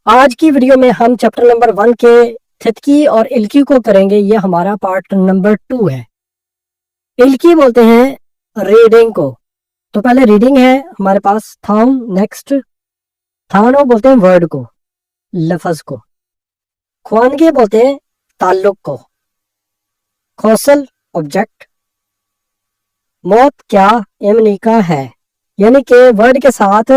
آج کی ویڈیو میں ہم چیپٹر نمبر 1 کے تھتکی اور الکی کو کریں گے. یہ ہمارا پارٹ نمبر 2 ہے. الکی بولتے ہیں ریڈنگ کو. تو پہلے ریڈنگ ہے ہمارے پاس تھام. نیکسٹ تھانو بولتے ہیں ورڈ کو, لفظ کو. خوانگے بولتے ہیں تعلق کو. خوصل آبجیکٹ. موت کیا امنیکا ہے, یعنی کہ ورڈ کے ساتھ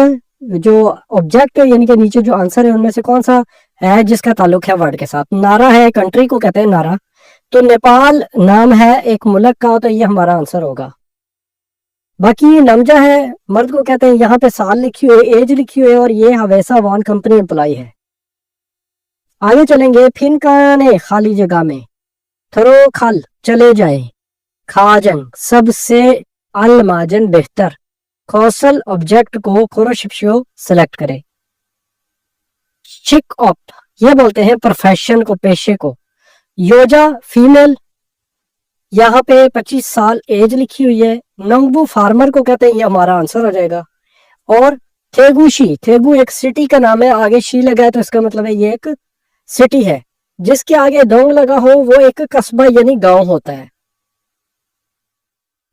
جو آبجیکٹ یعنی کہ نیچے جو آنسر ہے ان میں سے کون سا ہے جس کا تعلق ہے ورڈ کے ساتھ. نارا ہے, کنٹری کو کہتے ہیں نارا. تو نیپال نام ہے ایک ملک کا, تو یہ ہمارا آنسر ہوگا. باقی نمجا ہے, مرد کو کہتے ہیں. یہاں پہ سال لکھی ہوئی, ایج لکھی ہوئی, اور یہ ہویسا وان کمپنی امپلائی ہے. آگے چلیں گے. پھنکانے خالی جگہ میں. تھرو کھل چلے جائیں. کھاجن سب سے الماجن بہتر. کوسل آبجیکٹ کو کھروشپشو سلیکٹ کرے. چک اپ یہ بولتے ہیں پروفیشن کو, پیشے کو. یوجا فیمیل, یہاں پہ 25 سال ایج لکھی ہوئی ہے. ننگبو فارمر کو کہتے ہیں, یہ ہمارا آنسر ہو جائے گا. اور تھیگوشی, تھیگو ایک سٹی کا نام ہے, آگے شی لگا ہے تو اس کا مطلب ہے یہ ایک سٹی ہے. جس کے آگے دونگ لگا ہو وہ ایک قصبہ یعنی گاؤں ہوتا ہے.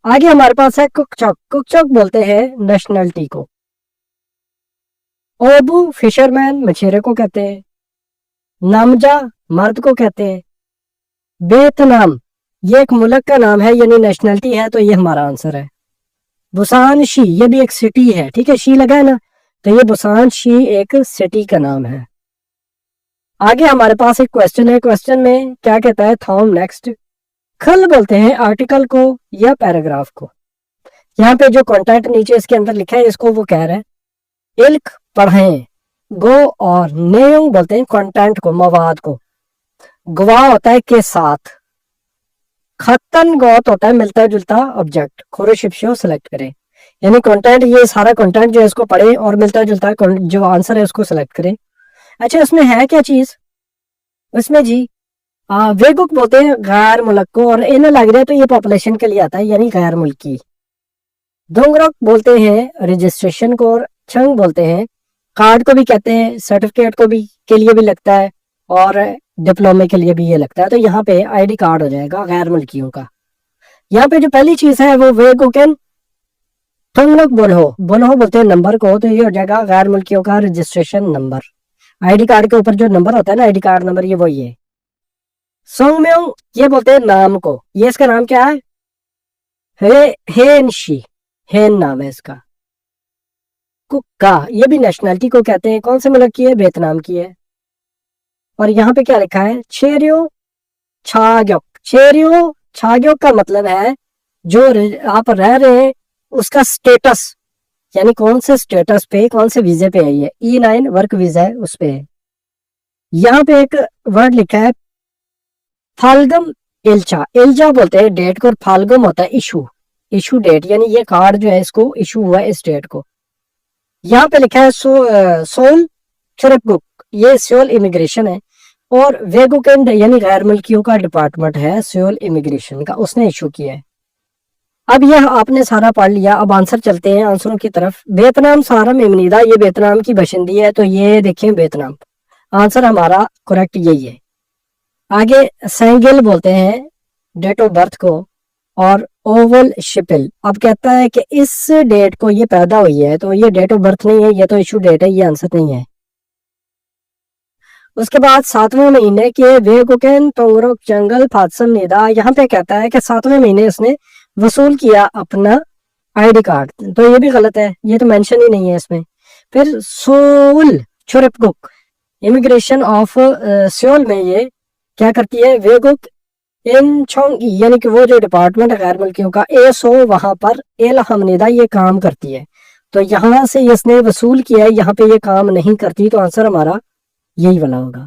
آگے ہمارے پاس ہے کک چوک. کک چوک بولتے ہیں نیشنلٹی کو. اوبو فشرمین مچھیرے کو کہتے ہیں. نامجا مرد کو کہتے ہیں. ویتنام یہ ایک ملک کا نام ہے یعنی نیشنلٹی ہے, تو یہ ہمارا آنسر ہے. بسان شی یہ بھی ایک سٹی ہے, ٹھیک ہے, شی لگا ہے نا, تو یہ بسان شی ایک سٹی کا نام ہے. آگے ہمارے پاس ایک کوسچن ہے. کوسچن میں کیا کہتا ہے تھام. نیکسٹ کھل بولتے ہیں آرٹیکل کو یا پیراگراف کو. یہاں پہ جو کانٹینٹ نیچے اس کے اندر لکھا ہے اس کو وہ کہہ رہا ہے. الک پڑھیں. گو اور نیو بولتے ہیں کانٹینٹ کو, مواد کو. گواہ ہوتا ہے کے ساتھ. خطن گوت ہوتا ہے ملتا جلتا آبجیکٹ. کھروشپشو سلیکٹ کرے, یعنی کانٹینٹ, یہ سارا کانٹینٹ جو ہے اس کو پڑھے اور ملتا جلتا جو آنسر ہے اس کو سلیکٹ کرے. اچھا اس میں ہے کیا چیز اس میں جی, ویگک بولتے ہیں غیر ملک کو, اور انہیں لگ رہا ہے تو یہ پاپولیشن کے لیے آتا ہے یعنی غیر ملکی. دونگرک بولتے ہیں رجسٹریشن کو, اور چھنگ بولتے ہیں کارڈ کو بھی کہتے ہیں, سرٹیفکیٹ کو بھی کے لیے بھی لگتا ہے, اور ڈپلومے کے لیے بھی یہ لگتا ہے. تو یہاں پہ آئی ڈی کارڈ ہو جائے گا غیر ملکیوں کا. یہاں پہ جو پہلی چیز ہے وہ ویگوکن تھنگلک بولو. بولو بولتے ہیں نمبر کو, تو یہ ہو جائے گا غیر ملکیوں کا registration number. I D card کے اوپر جو نمبر ہوتا ہے نا, آئی ڈی کارڈ نمبر, یہ وہی ہے. سونگ میونگ یہ بولتے ہیں نام کو. یہ اس کا نام کیا ہے؟ ہین شی, ہین نام ہے اس کا. ککا یہ بھی نیشنلٹی کو کہتے ہیں. کون سے ملک کی ہے؟ ویتنام کی ہے. اور یہاں پہ کیا لکھا ہے؟ چیریو چھاگیوک. چیریو چھاگیوک کا مطلب ہے جو آپ رہ رہے ہیں اس کا سٹیٹس, یعنی کون سے سٹیٹس پہ, کون سے ویزے پہ ہے. یہ E9 ورک ویزا ہے اس پہ ہے. یہاں پہ ایک ورڈ لکھا ہے پھالگم ایلچا. ایلچا بولتے ہیں ڈیٹ کو, اور پھالگم ہوتا ہے ایشو, ایشو ڈیٹ, یعنی یہ کارڈ جو ہے اس کو ایشو ہوا ہے اس ڈیٹ کو. یہاں پہ لکھا ہے سول چرپگک, یہ سیول امیگریشن ہے. اور ویگوکینڈ یعنی غیر ملکیوں کا ڈپارٹمنٹ ہے سیول امیگریشن کا, اس نے ایشو کیا ہے. اب یہ آپ نے سارا پڑھ لیا. اب آنسر چلتے ہیں آنسروں کی طرف. ویتنام سارم امنیدا, یہ ویتنام کی باشندی ہے, تو یہ دیکھیں ویتنام. آنسر ہمارا کریکٹ یہی ہے. آگے سینگل بولتے ہیں ڈیٹ آف برتھ کو, اور اوول شپل. اب کہتا ہے کہ اس ڈیٹ کو یہ پیدا ہوئی ہے, تو یہ ڈیٹ آف برتھ نہیں ہے, یہ تو ایشو ڈیٹ ہے, یہ آنسر نہیں ہے. اس کے بعد 7ویں مہینے کے ویگوکین تونگروک جنگل پھاتسن نیدا. یہاں پہ کہتا ہے کہ 7ویں مہینے اس نے وصول کیا اپنا آئی ڈی کارڈ, تو یہ بھی غلط ہے, یہ تو مینشن ہی نہیں ہے اس میں. پھر سول چورپگک امیگریشن آف سیول میں یہ کیا کرتی ہے؟ ویگوک ان چونگ, یعنی کہ وہ جو ڈپارٹمنٹ ہے غیر ملکیوں کا, ایسو وہاں پر ایل ہمنیدا یہ کام کرتی ہے. تو یہاں سے اس نے وصول کیا ہے, یہاں پہ یہ کام نہیں کرتی, تو آنسر ہمارا یہی والا ہوگا.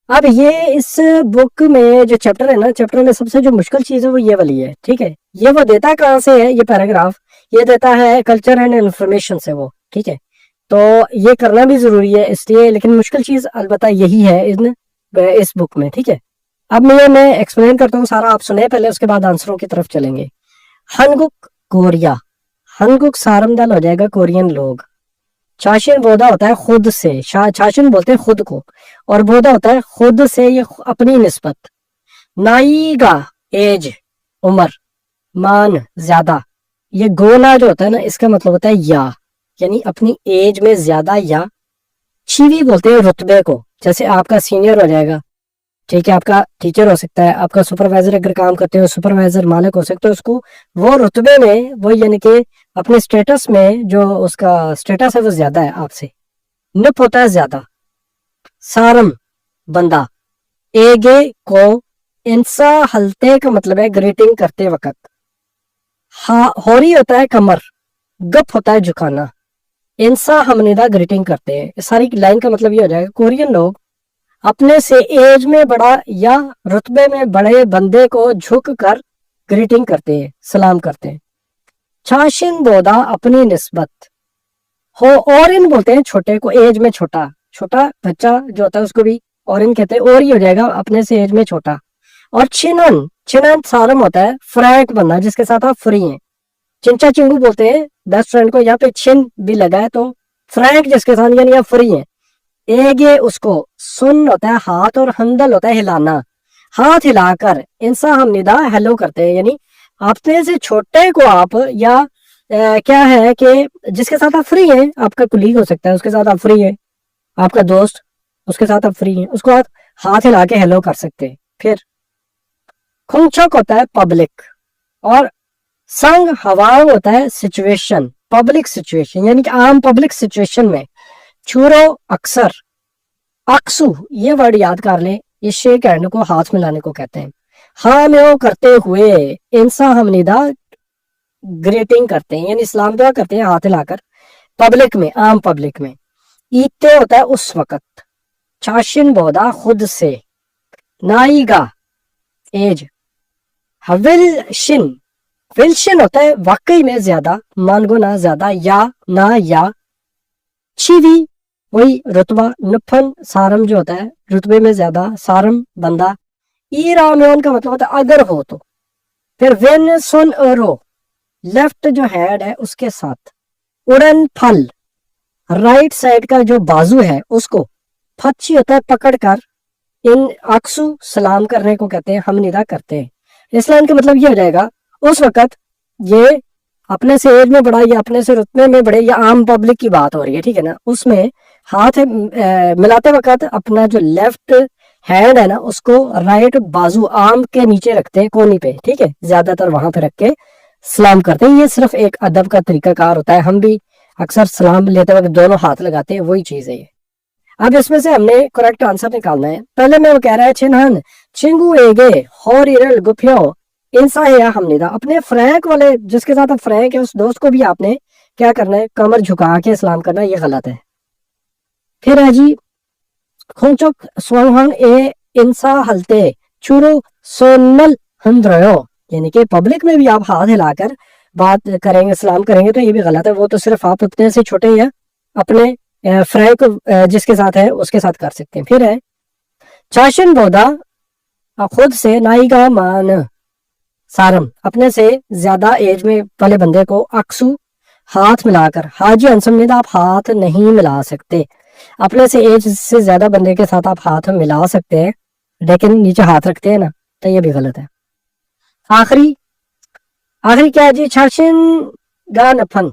اب یہ اس بک میں جو چیپٹر ہے نا, چیپٹر میں سب سے جو مشکل چیز ہے وہ یہ والی ہے, ٹھیک ہے. یہ وہ دیتا ہے کہاں سے ہے, یہ پیراگراف یہ دیتا ہے کلچر اینڈ انفارمیشن سے وہ, ٹھیک ہے. تو یہ کرنا بھی ضروری ہے اس لیے, لیکن مشکل چیز البتہ یہی ہے اس بک میں, ٹھیک ہے. اب میں ایکسپلین کرتا ہوں سارا, آپ سنیں پہلے, اس کے بعد آنسروں کی طرف چلیں گے. ہنگک کوریا, ہنگک سارم دل ہو جائے گا کورین لوگ. चाशिन बोधा होता है खुद से, चाशिन बोलते हैं खुद को, और बोधा होता है खुद से, ये अपनी निस्बत। नाईगा एज उम्र, मान ज्यादा, ये गोला जो होता है ना इसका मतलब होता है या, यानी अपनी एज में ज्यादा, या चीवी बोलते हैं रुतबे को, जैसे आपका सीनियर हो जाएगा, ठीक है, आपका टीचर हो सकता है, आपका सुपरवाइजर अगर काम करते हो, सुपरवाइजर मालिक हो सकता है, उसको वो रुतबे में, वो यानी कि अपने स्टेटस में जो उसका स्टेटस है वो ज्यादा है आपसे। निप होता है ज्यादा। सारम बंदा। एगे को इंसा हलते का मतलब है ग्रीटिंग करते वक्त। होरी होता है कमर। गप होता है झुकाना। इंसा हमनिदा ग्रीटिंग करते हैं। सारी लाइन का मतलब ये हो जाएगा, कोरियन लोग अपने से एज में बड़ा या रुतबे में बड़े बंदे को झुक कर ग्रीटिंग करते हैं, सलाम करते हैं। चाशिन बोदा अपनी निस्बत हो, और इन बोलते हैं छोटे को, एज में छोटा, छोटा बच्चा जो होता है उसको भी और इन कहते हैं, और ही हो जाएगा अपने से एज में छोटा। और चिनन, चिनन सारम होता है फ्रैंक बंदा जिसके साथ आप फ्री हैं। चिंचा चिंगू बोलते हैं बेस्ट फ्रेंड को, यहाँ पे छिन भी लगा है तो फ्रैंक जिसके साथ यानी आप फ्री हैं। एगे उसको, सुन होता है हाथ और हंदल होता है हिलाना, हाथ हिलाकर इंसा हम निदा हेलो करते हैं, यानी अपने से छोटे को आप या क्या है कि जिसके साथ आप फ्री हैं, आपका कुलीग हो सकता है उसके साथ आप फ्री हैं, आपका दोस्त उसके साथ आप फ्री हैं, उसको आप हाथ हिला के हेलो कर सकते हैं। फिर खुंचक होता है पब्लिक, और संग हवांग होता है सिचुएशन, पब्लिक सिचुएशन यानी कि आम पब्लिक सिचुएशन में। चूरो अक्सर, अक्सू ये वर्ड याद कर ले, इस शेक हैंड को हाथ मिलाने को कहते हैं। हाँ में करते हुए इंसा हमनिदा ग्रीटिंग करते हैं, यानी सलाम दुआ करते हैं हाथ हिलाकर पब्लिक में, आम पब्लिक में। ईते होता है उस वक्त। चाशिन बोदा खुद से। नाईगा एज। हविलशिन, विलशिन होता है वाकई में ज्यादा, मानगुना ज्यादा, या ना या। चीवी वही रुतबा। नुफन सारम जो होता है रुतबे में ज्यादा, सारम बंदा। ईरामेन का मतलब होता है अगर हो तो। फिर वेन सुन रो, लेफ्ट जो हेड है उसके साथ। उड़न फल, राइट साइड का जो बाजू है उसको। फच्छी होता है पकड़ कर। इन अक्सू सलाम करने को कहते हैं, हम निदा करते हैं। इस लाइन का मतलब ये हो जाएगा, उस वक्त ये अपने से एज में बड़ा या अपने से रुतबे में बड़े या आम पब्लिक की बात हो रही है, ठीक है ना, उसमें हाथ मिलाते वक्त अपना जो लेफ्ट हैंड है ना उसको राइट बाजू आम के नीचे रखते हैं, कोनी पे, ठीक है, ज्यादातर वहां पे रख के सलाम करते हैं। ये सिर्फ एक अदब का तरीकाकार होता है, हम भी अक्सर सलाम लेते वक्त दोनों हाथ लगाते हैं, वही चीज है ये। अब इसमें से हमने करेक्ट आंसर निकालना है। पहले में वो कह रहा है छिनहन चिंगू एगे होर इरल गुफियो इंसा है हमनिदा। अपने फ्रैंक वाले जिसके साथ आप फ्रैंक है उस दोस्त को भी आपने क्या करना है, कमर झुका के सलाम करना, ये गलत है। फिर है जी खुंचुक स्वंग ए इंसा हलते चुरो सोनल हंद्रयो, यानी कि पब्लिक में भी आप हाथ हिलाकर बात करेंगे, सलाम करेंगे तो ये भी गलत है। वो तो सिर्फ आप अपने से छोटे या अपने फ्रैंक जिसके साथ है उसके साथ कर सकते हैं। फिर है चाशन बोदा खुद से नाईगा मान सारम, अपने से ज्यादा एज में वाले बंदे को अक्सू हाथ मिलाकर। हाजी अंसमिदा आप हाथ नहीं मिला सकते, अपने से एज से ज्यादा बंदे के साथ आप हाथ मिला सकते हैं लेकिन नीचे हाथ रखते हैं ना, तो ये भी गलत है। आखिरी क्या है जी, छाशिन गा नफन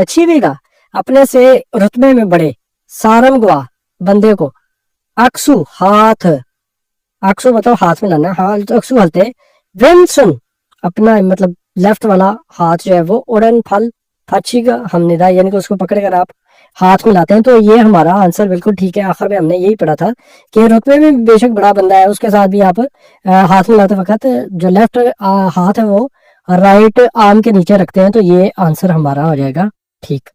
छीवेगा, अपने से रुतबे में बड़े, सारम गुआ बंदे को, अक्सू हाथ, अक्सू मतलब हाथ मिलाना, हाथ अक्सू हलते। वेंसुन अपना मतलब लेफ्ट वाला हाथ जो है वो, उड़न फल फच्छी का हमनिदा यानी कि उसको पकड़ कर आप हाथ मिलाते हैं। तो ये हमारा आंसर बिल्कुल ठीक है। आखिर में हमने यही पढ़ा था कि रुतबे में बेशक बड़ा बंदा है उसके साथ भी आप हाथ मिलाते वक्त जो लेफ्ट हाथ है वो राइट आर्म के नीचे रखते हैं, तो ये आंसर हमारा हो जाएगा ठीक।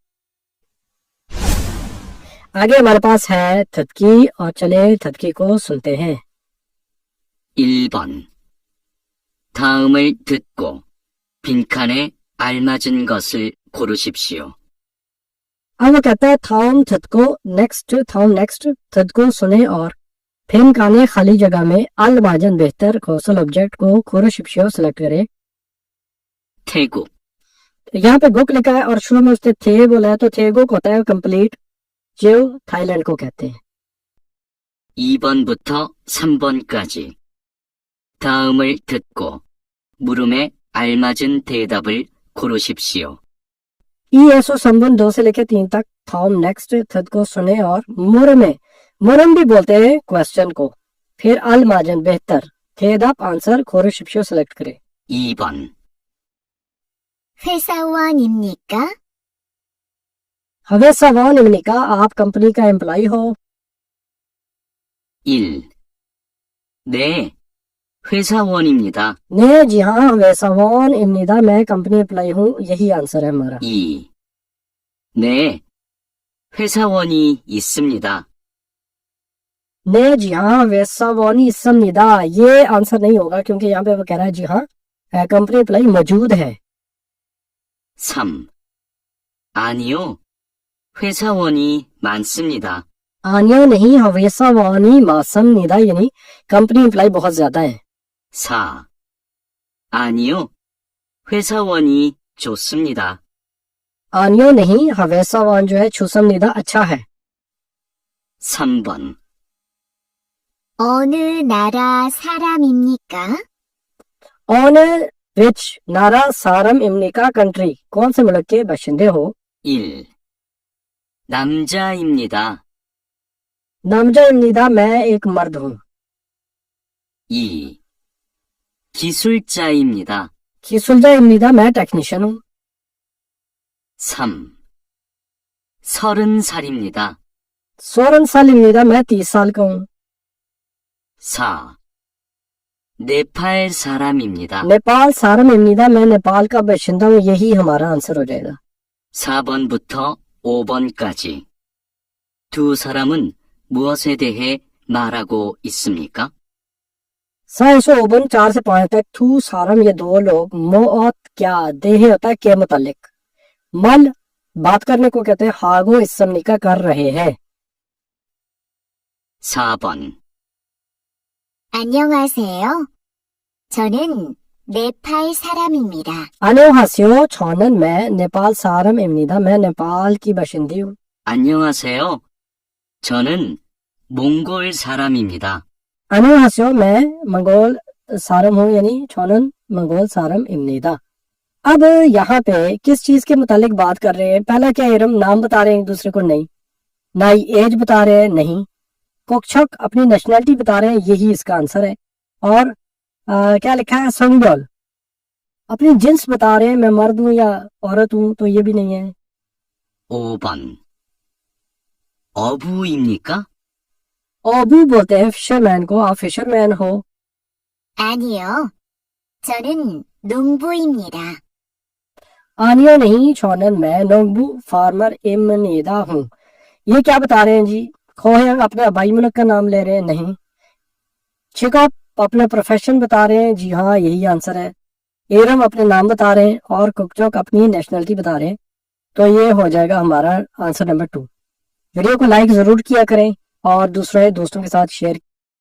आगे हमारे पास है थदकी, और चले थदकी को सुनते हैं। 1번. 다음을 듣고 빈칸에 알맞은 것을 고르십시오. अब वो कहता है थाम थदको नेक्स्ट, थाम नेक्स्ट थदको सुने और फिर काने खाली जगह में अल माजन बेहतर कौशल ऑब्जेक्ट को खोरो शिप्शियो सेलेक्ट करें। 태국. यहाँ पे गुक लिखा है और शुरू में उसने थे बोला है, तो थे गुक होता है कंप्लीट, जो थाईलैंड को कहते हैं। 2번부터 3번까지 다음을 듣고 물음에 알맞은 대답을 고르십시오. ESO संबंध 2 से लेकर 3 तक थॉम नेक्स्ट थद को सुने और मुरम भी बोलते हैं क्वेश्चन को, फिर अल माजन बेहतर 대답 आंसर 고르십시오 सेलेक्ट करें। 2번 회사원입니까? हवे सवान इमनिका आप कंपनी का एम्प्लॉय हो। 1. 네, 회사원입니다. ने जी हाँ हवे सवान इमनिदा मैं कंपनी एम्प्लॉय हूँ, यही आंसर है हमारा। 2. 네, 회사원이 있습니다. ने जी हाँ हवे सवानी समनिदा, ये आंसर नहीं होगा क्योंकि यहाँ पे वो कह रहा है जी हाँ कंपनी एम्प्लॉय मौजूद है। 3. 아니요, 회사원이 많습니다. आनियो नहीं हवे सवानी मासमनिदा, यानी कंपनी एम्प्लॉय बहुत ज्यादा है। 4. 아니요, 회사원이 좋습니다. आनियो नहीं हवे सवान जो है छुसमनिदा अच्छा है। 3번 어느 나라 사람입니까? ऑन विच नारा सारम इमनिका कंट्री, कौन से मुल्क के बाशिंदे हो। 1. 남자입니다. नामजा इमनिदा मैं एक मर्द हूँ। 2. 기술자입니다. खिसुलजा इमनिदा मैं टेक्नीशियन हूँ। 3. 30살입니다. सोरन साल इमनिदा मैं 30 साल का हूँ। 4. 네팔 사람입니다. नेपाल सारम इमनिदा मैं नेपाल का बाशिंदा हूँ, यही हमारा आंसर हो जाएगा। 4번부터 5번까지 두 사람은 무엇에 대해 말하고 있습니까? 4 4 से 5 तक थू सारम ये दो लोग मोत क्या देह होता है के मुतालिक, मल बात करने को कहते हैं, हागो इस समनिका कर रहे हैं। 4번 안녕하세요. 저는 네팔 사람입니다. 안녕하세요 저는 मैं नेपाल सारम इमनिदा मैं नेपाल की बाशिंदी हूँ। 안녕하세요. 저는 몽골 사람입니다. 안녕하세요 मैं मंगोल सारम हूँ, यानी छोनन मंगोल सारम इमनिदा। अब यहाँ पे किस चीज के मुतालिक बात कर रहे हैं, पहला क्या इरम नाम बता रहे हैं एक दूसरे को, नहीं ना ही एज बता रहे हैं, नहीं कोकछक अपनी नेशनैलिटी बता रहे हैं, यही इसका आंसर है। और क्या लिखा है संगल अपनी जिन्स बता रहे हैं, मैं मर्द हूँ या औरत हूँ, तो ये भी नहीं है। 5번 어부입니까? ओबू बोलते हैं फिशरमैन को, आप फिशरमैन हो। 아니요. 저는 농부입니다. आनियो नहीं छोनन मैं नोंगबू फार्मर इमनीदा हूँ, ये क्या बता रहे हैं जी, खोहंग अपने आबाई मुल्क का नाम ले रहे हैं, नहीं चिकॉप अपने प्रोफेशन बता रहे हैं, जी हाँ यही आंसर है। एरम अपने नाम बता रहे हैं और कुकचोक अपनी नेशनलिटी बता रहे हैं, तो ये हो जाएगा हमारा आंसर नंबर 2। वीडियो को लाइक जरूर किया करें और दूसरे दोस्तों के साथ शेयर